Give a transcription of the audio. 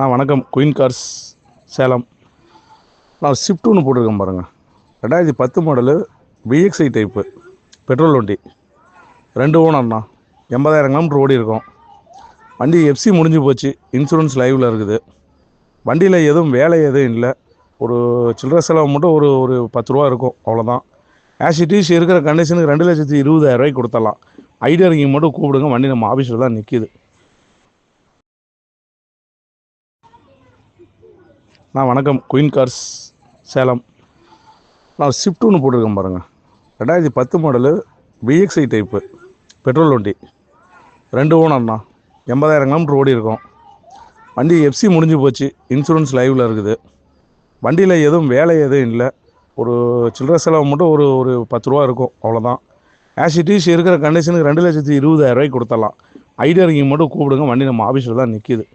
வணக்கம். Queen cars Salem. நான் Swift ஒன்று போட்டிருக்கேன் பாருங்கள். 2010 மாடலு விஎக்ஸ்ஐ டைப்பு பெட்ரோல் வண்டி. 2 ஓனர்ண்ணா. 80,000 கிலோமீட்டர் ஓடி இருக்கும். வண்டி எஃப்சி முடிஞ்சு போச்சு. இன்சூரன்ஸ் லைவில் இருக்குது. வண்டியில் எதுவும் வேலை எதுவும் இல்லை. ஒரு சில்லறை செலவு மட்டும் ஒரு ஒரு 10 ரூபா இருக்கும், அவ்வளோதான். ஆஷிட்டீஸ் இருக்கிற கண்டிஷனுக்கு 2,20,000 கொடுத்துடலாம். ஐடியா நீங்கள் மட்டும் கூப்பிடுங்க. வண்டி நம்ம ஆஃபீஸில் தான் நிற்கிது. வணக்கம். Queen cars Salem. நான் ஸ்விஃப்ட் ஒன்று போட்டிருக்கேன் பாருங்கள். 2010 மாடலு விஎக்ஸ்ஐ டைப்பு பெட்ரோல் வண்டி. 2 ஓனர்ண்ணா. 80,000 கிலோமீட்டர் ஓடி இருக்கும். வண்டி எஃப்சி முடிஞ்சு போச்சு. இன்சூரன்ஸ் லைவில் இருக்குது. வண்டியில் எதுவும் வேலை எதுவும் இல்லை. ஒரு சில்லறை செலவு மட்டும் ஒரு ஒரு 10 ரூபா இருக்கும், அவ்வளோதான். ஆஷிட்டீஸ் இருக்கிற கண்டிஷனுக்கு 2,20,000 கொடுத்துடலாம். ஐடியா நீங்கள் மட்டும் கூப்பிடுங்க. வண்டி நம்ம ஆஃபீஸில் தான் நிற்கிது.